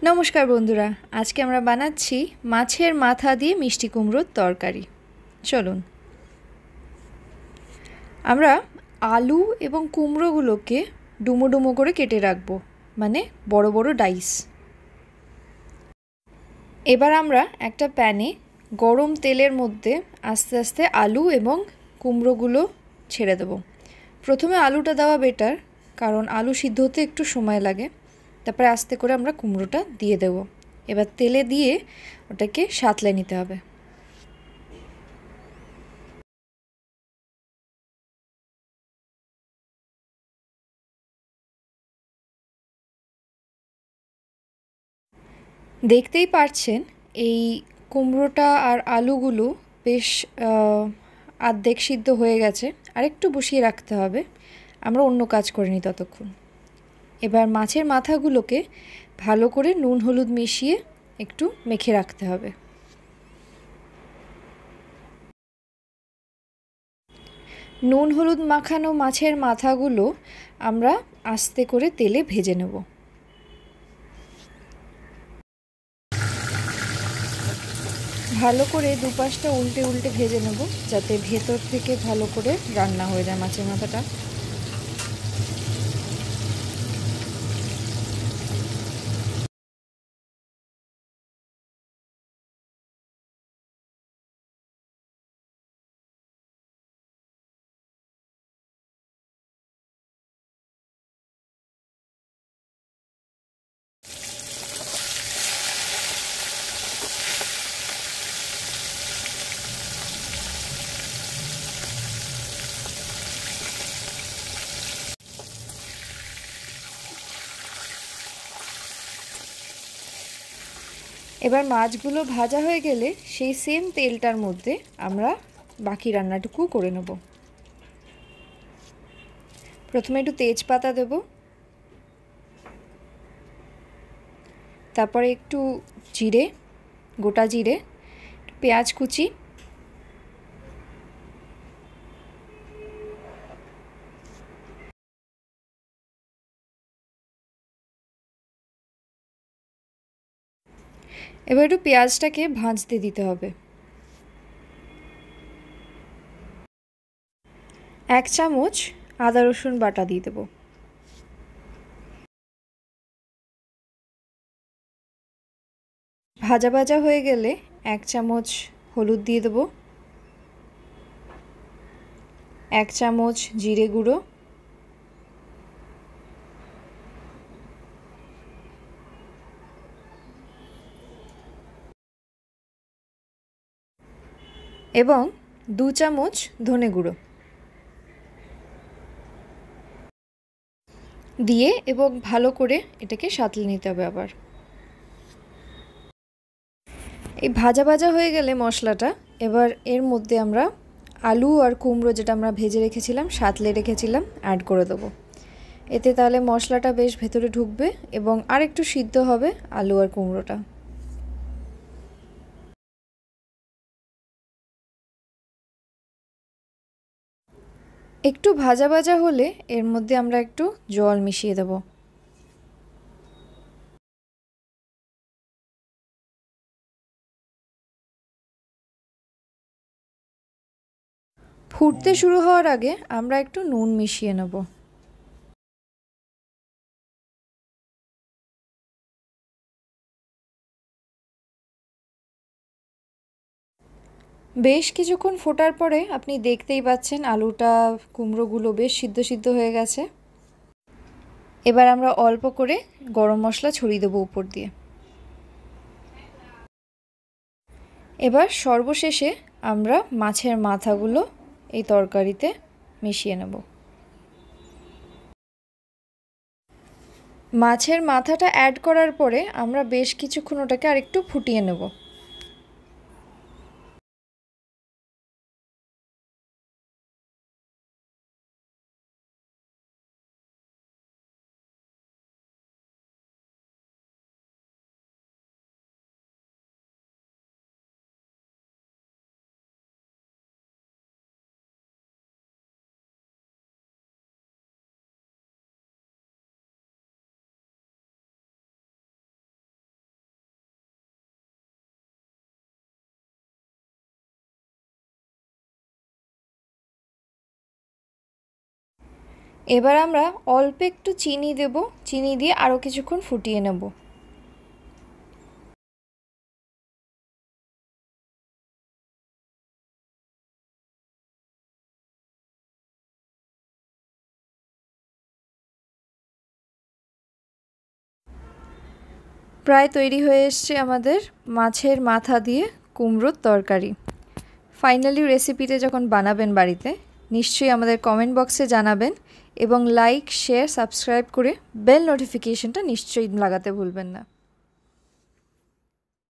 নমস্কার বন্ধুরা, আজকে আমরা বানাচ্ছি মাছের মাথা দিয়ে মিষ্টি কুমড়োর তরকারি। চলুন, আমরা আলু এবং কুমড়োগুলোকে ডুমো ডুমো করে কেটে রাখবো, মানে বড় বড় ডাইস। এবার আমরা একটা প্যানে গরম তেলের মধ্যে আস্তে আস্তে আলু এবং কুমড়োগুলো ছেড়ে দেবো। প্রথমে আলুটা দেওয়া বেটার, কারণ আলু সিদ্ধ হতে একটু সময় লাগে। তারপরে আস্তে করে আমরা কুমড়োটা দিয়ে দেবো। এবার তেলে দিয়ে ওটাকে সাঁতলে নিতে হবে। দেখতেই পারছেন এই কুমড়োটা আর আলুগুলো বেশ আর্ধেক সিদ্ধ হয়ে গেছে, আর একটু বসিয়ে রাখতে হবে। আমরা অন্য কাজ করে নিই ততক্ষণ। এবার মাছের মাথাগুলোকে ভালো করে নুন হলুদ মিশিয়ে একটু মেখে রাখতে হবে। নুন হলুদ মাখানো মাছের মাথাগুলো আমরা আস্তে করে তেলে ভেজে নেব। ভালো করে দুপাশটা উল্টে উল্টে ভেজে নেব, যাতে ভেতর থেকে ভালো করে রান্না হয়ে যায় মাছের মাথাটা। এবার মাছগুলো ভাজা হয়ে গেলে সেই সেম তেলটার মধ্যে আমরা বাকি রান্নাটুকু করে নেব। প্রথমে একটু তেজপাতা দেব, তারপরে একটু জিরে, গোটা জিরে, পেঁয়াজ কুচি, এবার একটু পেঁয়াজটাকে ভাজতে দিতে হবে। 1 চামচ আদা রসুন বাটা দিয়ে দেবো। ভাজা ভাজা হয়ে গেলে 1 চামচ হলুদ দিয়ে দেবো, 1 চামচ জিরে গুঁড়ো, এবং 2 চামচ ধনে গুঁড়ো দিয়ে এবং ভালো করে এটাকে সাঁতলে নিতে হবে। আবার এই ভাজা ভাজা হয়ে গেলে মশলাটা, এবার এর মধ্যে আমরা আলু আর কুমড়ো যেটা আমরা ভেজে রেখেছিলাম, সাঁতলে রেখেছিলাম, অ্যাড করে দেবো। এতে তাহলে মশলাটা বেশ ভেতরে ঢুকবে এবং আর একটু সিদ্ধ হবে আলু আর কুমড়োটা। একটু ভাজা ভাজা হলে এর মধ্যে আমরা একটু জল মিশিয়ে দেব। ফুটতে শুরু হওয়ার আগে আমরা একটু নুন মিশিয়ে নেব। বেশ কিছুক্ষণ ফোটার পরে আপনি দেখতেই পাচ্ছেন আলুটা কুমড়োগুলো বেশ সিদ্ধ সিদ্ধ হয়ে গেছে। এবার আমরা অল্প করে গরম মশলা ছড়িয়ে দেবো উপর দিয়ে। এবার সর্বশেষে আমরা মাছের মাথাগুলো এই তরকারিতে মিশিয়ে নেব। মাছের মাথাটা অ্যাড করার পরে আমরা বেশ কিছুক্ষণ ওটাকে আরেকটু ফুটিয়ে নেব। এবার আমরা অল্প একটু চিনি দেব, চিনি দিয়ে আরও কিছুক্ষণ ফুটিয়ে নেব। প্রায় তৈরি হয়ে এসছে আমাদের মাছের মাথা দিয়ে কুমড়োর তরকারি। ফাইনালি রেসিপিটা যখন বানাবেন বাড়িতে নিশ্চয়ই আমাদের কমেন্ট বক্সে জানাবেন এবং লাইক, শেয়ার, সাবস্ক্রাইব করে বেল নোটিফিকেশনটা নিশ্চয়ই লাগাতে ভুলবেন না।